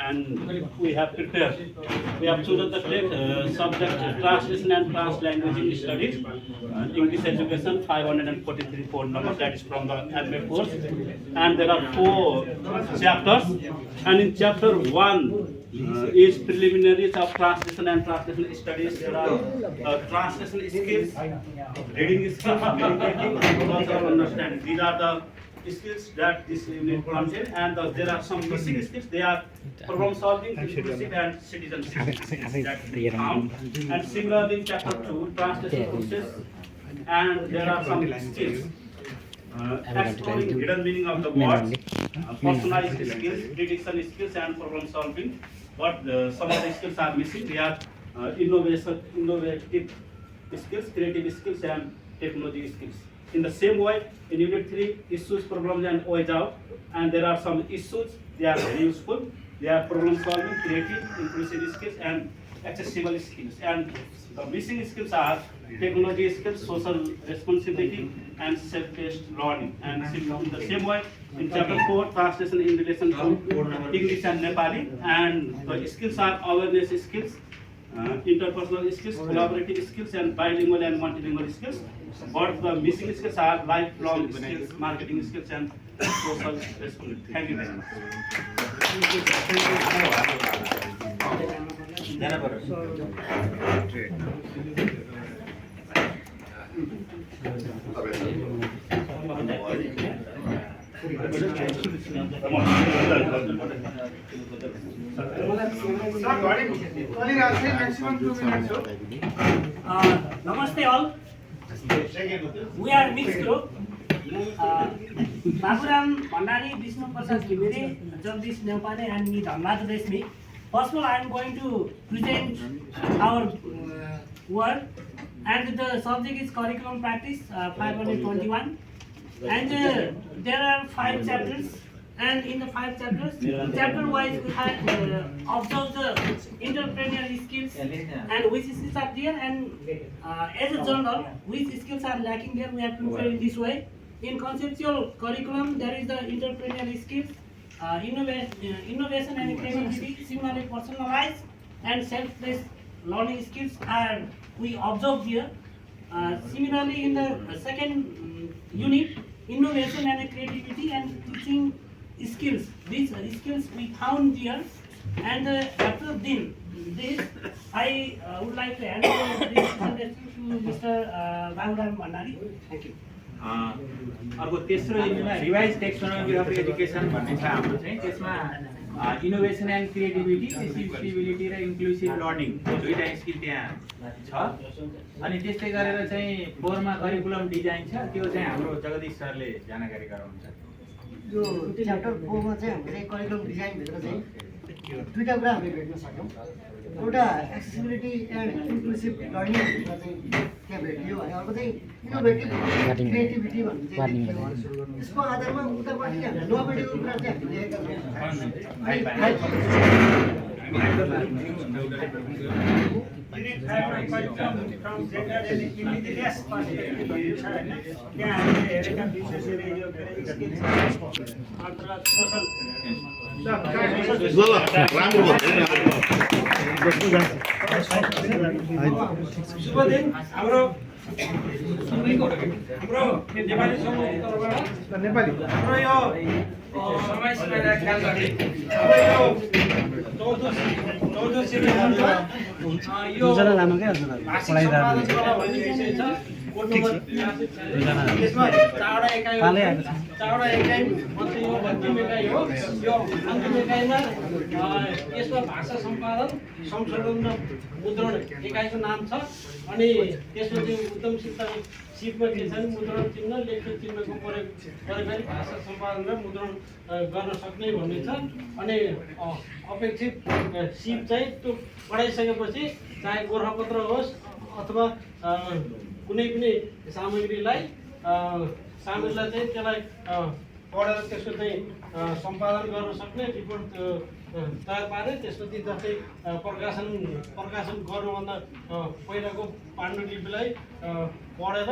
and we have prepared. We have chosen the subject translation and trans-language studies, English education 543 phone number, that is from the MA course, and there are 4 chapters, and in chapter 1 is preliminaries of translation and translation studies. There are translation skills, reading skills, communicating, and cultural understanding. These are the skills that this unit contains, and there are some missing skills. They are problem solving, inclusive, and citizenship skills that we found. And similarly, in chapter 2, translation process, and there are some skills. Exploring hidden meaning of the words, personalized skills, prediction skills, and problem solving. But some of the skills are missing. They are innovative skills, creative skills, and technology skills. In the same way, in Unit 3, issues, problems, and ways out, and there are some issues. They are very useful. They are problem solving, creative, inclusive skills, and accessible skills. And the missing skills are technology skills, social responsibility, and self-paced learning. And in the same way, in chapter 4, translation in relation to English and Nepali, and the skills are awareness skills, interpersonal skills, collaborative skills, and bilingual and multilingual skills. But the missing skills are lifelong skills, marketing skills, and social responsibility. Thank you very much. Namaste all. We are mixed group. Baburam Bhandari, Vishnu Prasad Kibere, Jagdish Nepale, and me, Dhamraj Reshmi. First of all, I am going to present our work, and the subject is curriculum practice 521, and there are 5 chapters. And in the 5 chapters, chapter-wise, we had observed the entrepreneurial skills and which skills are there, and as a journal, which skills are lacking there, we have prepared in this way. In conceptual curriculum, there is the entrepreneurial skills, innovation and creativity, similarly personalized and self-paced learning skills are we observed here. Similarly, in the second unit, innovation and creativity and teaching skills. These skills we found here, and after this, I would like to hand over this presentation to Mr. Baburam Bhandari. Thank you. अर्को तेस्रो युनिटमा revise taxonomy of education भन्ने छ हाम्रो चाहिँ त्यसमा innovation and creativity accessibility raw inclusive learning दुईटा skill त्यहाँ छ अनि त्यस्तै गरेर चाहिँ 4 मा करिकुलम डिजाइन छ त्यो चाहिँ हाम्रो जगदीश सरले जानकारी गराउनुहुन्छ यो च्याप्टर 4 मा चाहिँ हामीले करिकुलम डिजाइन भित्र चाहिँ दुईटा कुरा हामीले भेट्न सक्यौं एउटा एक्सेसिबिलिटी एन्ड इन्क्लुसिभ लर्निङ भित्र चाहिँ त्यहाँ भेटियो भने अर्को चाहिँ इनोभेटिभ क्रिएटिभिटी भन्ने चाहिँ यसको आधारमा उतापट्टि हामीले नोभेटिभ कुरा चाहिँ हामीले लेखेका छौं Unit 5 from gender and indigenous perspective, yeah, दुईजना लामा क्या पालै आएको छ चारवटा एकाइ मात्रै यो अन्तिम एकाइ हो यो अन्तिम एकाइमा यसमा भाषा सम्पादन संशोधन र मुद्रण एकाइको नाम छ अनि त्यसपछि उद्यम सिपमा के छ भने मुद्रण चिन्ह लेख्ने चिन्हको प्रयोग गरेर भाषा सम्पादन र मुद्रण गर्न सक्ने भन्ने छ अनि अपेक्षित सिप चाहिँ त्यो पढाइसकेपछि चाहे गोरखापत्र होस् अथवा कुनै पनि सामग्रीलाई चाहिँ त्यसलाई पढेर त्यसको चाहिँ सम्पादन गर्न सक्ने रिपोर्ट तयार पारे त्यसपछि जस्तै प्रकाशन गर्नुभन्दा पहिलाको पाण्डुलिपिलाई पढेर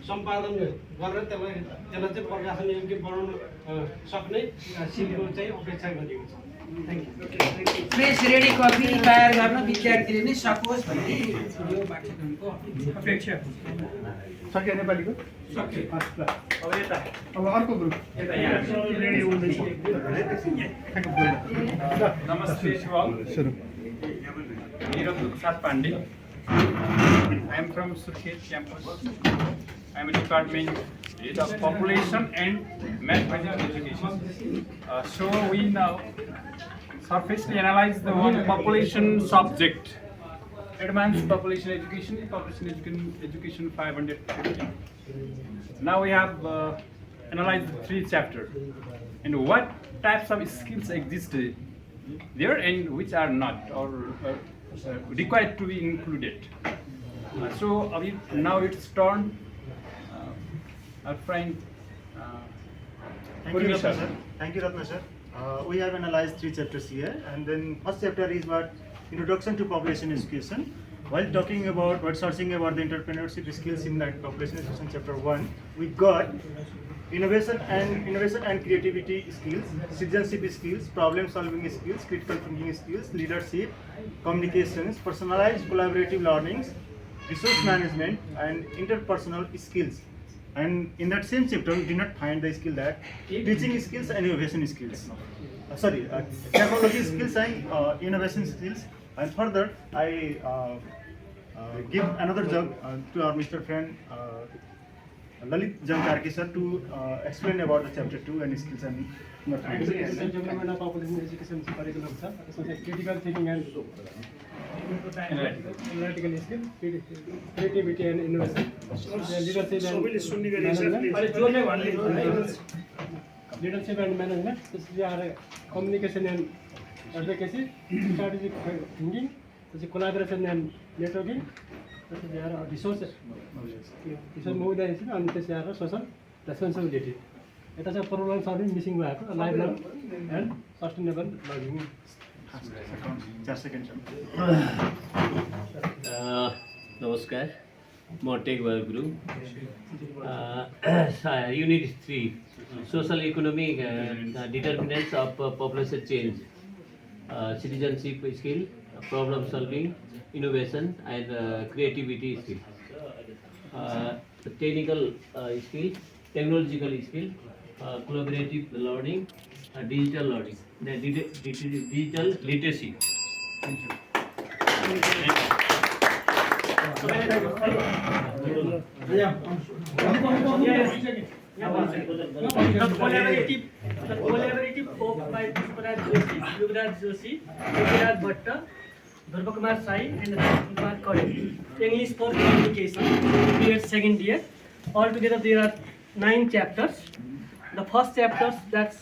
सम्पादन गरेर त्यसलाई चाहिँ प्रकाशन योग्य बनाउन सक्ने सिपको चाहिँ अपेक्षा गरिएको छ फ्रेस रेडी कपी तयार गर्न विद्यार्थीले नै सकोस् भन्ने यो पाठ्यक्रमको अपेक्षा हो। सक्यो नेपालीको? सक्यो। अब यता अब अर्को ग्रुप यता यहाँ रेडी हुँदैछ। नमस्ते to all. सुरु। Neerav Prasad Pandey. I am from Surkhet campus. I am a department head of population and mathematics education. So we now surfacely analyze the one population subject. Advanced population education 550. Now we have analyzed 3 chapters and what types of skills exist there and which are not or required to be included. So now it's turn our friend. Thank you, Ratna sir. Thank you, Ratna sir. We have analyzed 3 chapters here, and then first chapter is what introduction to population education. While talking about, searching about the entrepreneurship skills in that population education chapter 1, we got innovation and creativity skills, citizenship skills, problem solving skills, critical thinking skills, leadership, communications, personalized collaborative learnings, resource management, and interpersonal skills. And in that same chapter, we did not find the skill that teaching skills and innovation skills. Technology skills and innovation skills. And further, I give another job to our Mr. friend Lalit Jankarki sir to explain about the chapter 2 and skills and central government population education curriculum छ त्यसमा चाहिँ critical thinking end analytical skill, creativity end innovation, leadership end management, त्यसपछि आएर communication end advocacy, strategic thinking, त्यसपछि collaboration end networking, त्यसपछि आएर resource mobilisation, अनि त्यसपछि आएर सोसल रेस्पोन्सिबिलिटी। यता चाहिँ प्रोग्राम सर्भिङ मिसिङ भएको life long and sustainable learning. 4 seconds. नमस्कार, म Tek Bahadur Gurung. Unit 3 social economic determinants of population change, citizenship skill, problem solving, innovation and creativity skill, technical skill, technological skill, collaborative learning, digital learning, digital literacy. The collaborative of by Pushparaj Joshi, Yuvraj Joshi, Yuvraj Bhatta, Dhruva Kumar Sai, and Kumar Kore. English for communication, period 2nd year. Altogether there are 9 chapters. The first chapter that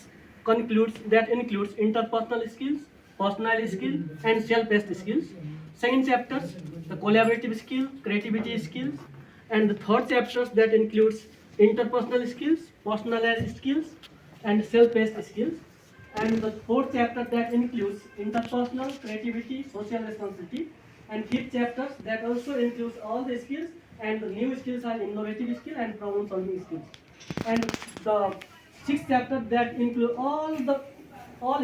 includes interpersonal skills, personal skill, and self-paced skills. Second chapter, the collaborative skill, creativity skills, and the third chapter that includes interpersonal skills, personal skills, and self-paced skills. And the fourth chapter that includes interpersonal, creativity, social responsibility. And fifth chapter that also includes all the skills, and the new skills are innovative skill and problem solving skills. And the 6th chapter that include all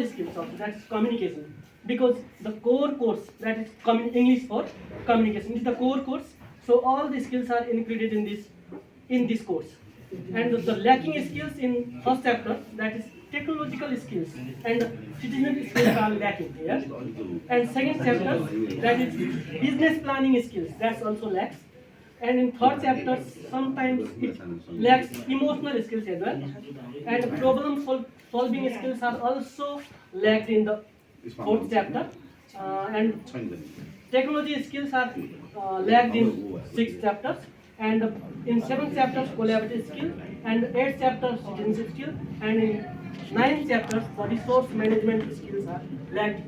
skills also, that's communication, because the core course that is English for communication is the core course, so all the skills are included in this course. And the lacking skills in first chapter, that is technological skills and citizenship skills are lacking here. And second chapter, that is business planning skills, that's also lacks. And in third chapter, sometimes it lacks emotional skills as well. And problem solving skills are also lacked in the fourth chapter. And technology skills are lacked in 6th chapters. And in 7th chapter, collaborative skill. And 8th chapter, citizenship skill. And in 9th chapter, the resource management skills are lacked.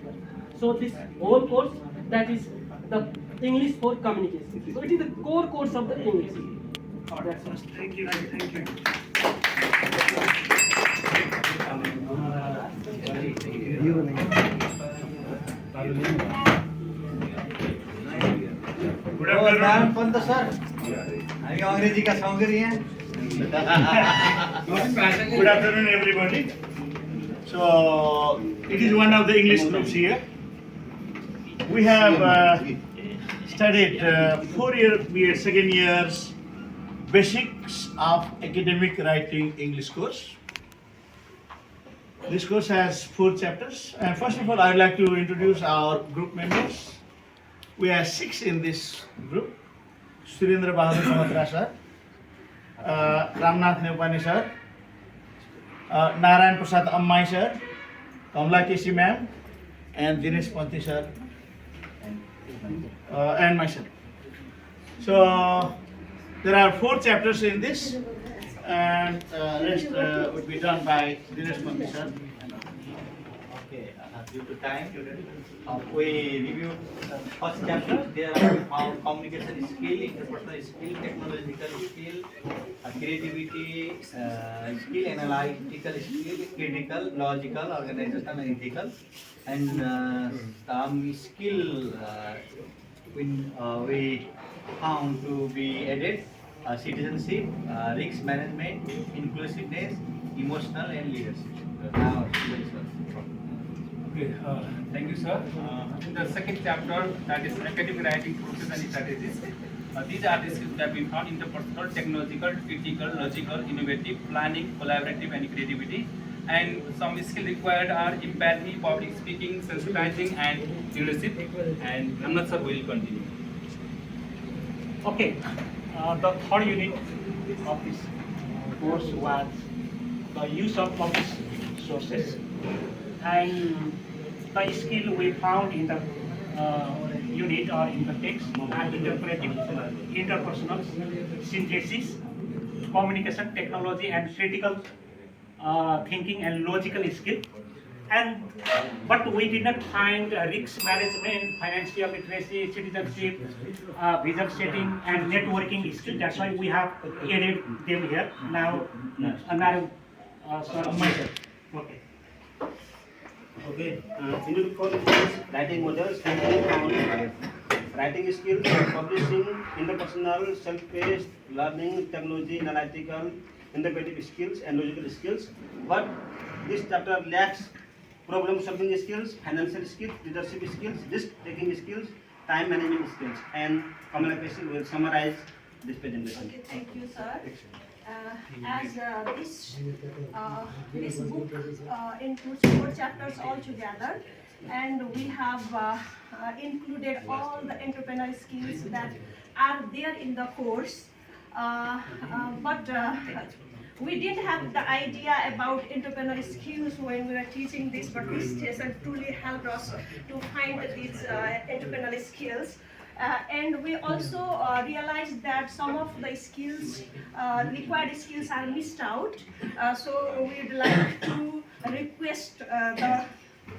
So this whole course, that is the English for communication. So it is the core course of the English. That's all. Thank you. Pant sir, हामी अङ्ग्रेजीका छौँ कि यहाँ? Good afternoon, everybody. So It is one of the English groups here. We have studied 4-year BA second year's Basics of Academic Writing English course. This course has 4 chapters. And first of all, I would like to introduce our group members. We are 6 in this group. Surendra Bahadur Samatra sir, Ramnath Nepani sir, Narayan Prasad Ammai sir, Kamla Kesi ma'am, and Dinesh Panti sir, and myself. So there are 4 chapters in this, and rest would be done by Dinesh Panti sir. Okay, due to time, we review first chapter. There are found communication skill, interpersonal skill, technological skill, creativity skill, analytical skill, critical, logical, organizational, and ethical, and some skill we found to be added: citizenship, risk management, inclusiveness, emotional, and leadership. Now, okay, thank you, sir. In the second chapter, that is academic writing process and strategies. These are the skills that we found: interpersonal, technological, critical, logical, innovative, planning, collaborative, and creativity. And some skills required are empathy, public speaking, sensitizing, and leadership. And Ramnath sir will continue. Okay, the third unit of this course was the use of public sources, and the skill we found in the unit or in the text are interpretive, interpersonal, synthesis, communication, technology, and critical thinking and logical skill. But we did not find risk management, financial literacy, citizenship, vision setting, and networking skill. That's why we have added them here. Now, myself. Okay. Okay. In the writing models, we found writing skills, publishing, interpersonal, self-paced, learning, technology, analytical, interpretive skills, and logical skills. But this chapter lacks problem-solving skills, financial skills, leadership skills, risk-taking skills, time management skills, and communication will summarize this presentation. Okay, thank you, sir. This book includes 4 chapters altogether, and we have included all the entrepreneurial skills that are there in the course. But we didn't have the idea about entrepreneurial skills when we were teaching this, but this session truly helped us to find these entrepreneurial skills. And we also realized that some of the skills, required skills, are missed out. So we'd like to request the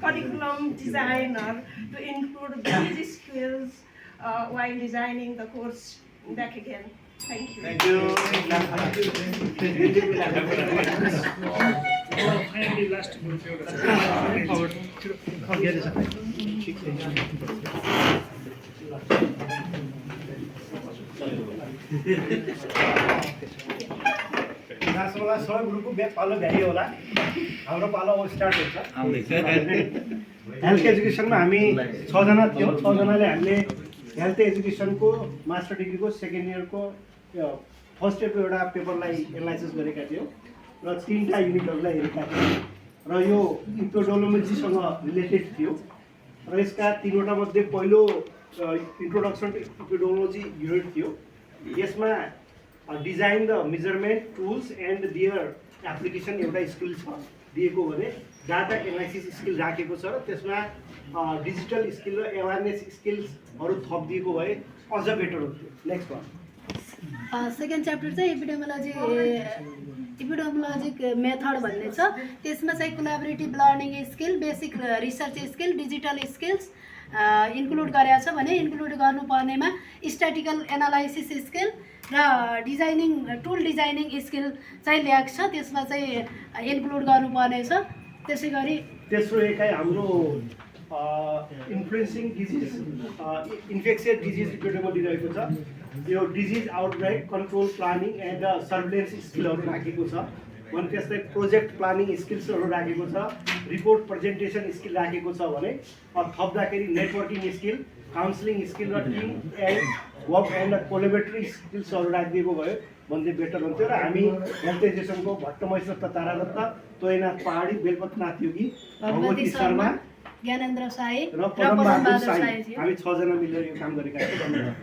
curriculum designer to include these skills while designing the course back again. Thank you. Thank you. Finally, last नासवाला सबै ग्रुपको पालो भ्याइयो होला हाम्रो पालो start हुन्छ health एजुकेसनमा हामी 6 जना थियौँ 6 जनाले हामीले हेल्थ एजुकेसनको मास्टर डिग्रीको सेकेन्ड इयरको फर्स्ट इयरको एउटा पेपरलाई एनालाइसिस गरेका थियौँ र 3टा युनिटहरूलाई हेरेका थियौँ र यो इपिडेमियोलोजीसँग रिलेटेड थियो र यसका 3वटा मध्ये पहिलो इन्ट्रोडक्सन टु इपिडेमियोलोजी युनिट थियो यसमा design the measurement tools and their application एउटा स्किल छ दिएको भने डाटा एनालाइसिस स्किल राखेको छ र त्यसमा डिजिटल स्किल र एवेरनेस स्किल्सहरू थपिदिएको भए अझ बेटर हुन्थ्यो नेक्स्ट वान सेकेन्ड च्याप्टर चाहिँ इपिडेमियोलोजिक मेथड भन्ने छ त्यसमा चाहिँ collaborative learning skill basic research skill digital skills include गरेको छ भने इन्क्लुड गर्नुपर्नेमा स्ट्याटिकल एनालाइसिस स्किल र डिजाइनिङ टुल डिजाइनिङ स्किल चाहिँ ल्याएको छ त्यसमा चाहिँ इन्क्लुड गर्नुपर्ने छ त्यसै गरी तेस्रो एकाइ हाम्रो influencing disease infectious disease epidemiology दिइरहेको छ यो disease outbreak control planning and surveillance स्किलहरू राखेको छ भने त्यस्तै प्रोजेक्ट प्लानिङ स्किल्सहरू राखेको छ, रिपोर्ट प्रेजेन्टेसन स्किल राखेको छ भने थप्दाखेरि नेटवर्किङ स्किल, काउन्सिलिङ स्किल र team and work and collaboratory स्किल्सहरू राखिदिएको भयो भने चाहिँ बेटर हुन्थ्यो। र हामी हेल्थ एजुकेसनको भट्टमहेश्वर तारा दत्त, तोयनाथ पहाडी, बेलपतनाथ योगी, भगवती शर्मा, ज्ञानेन्द्र साई र पदम बहादुर साई, हामी 6 जना मिलेर यो काम गरेका छौँ। धन्यवाद।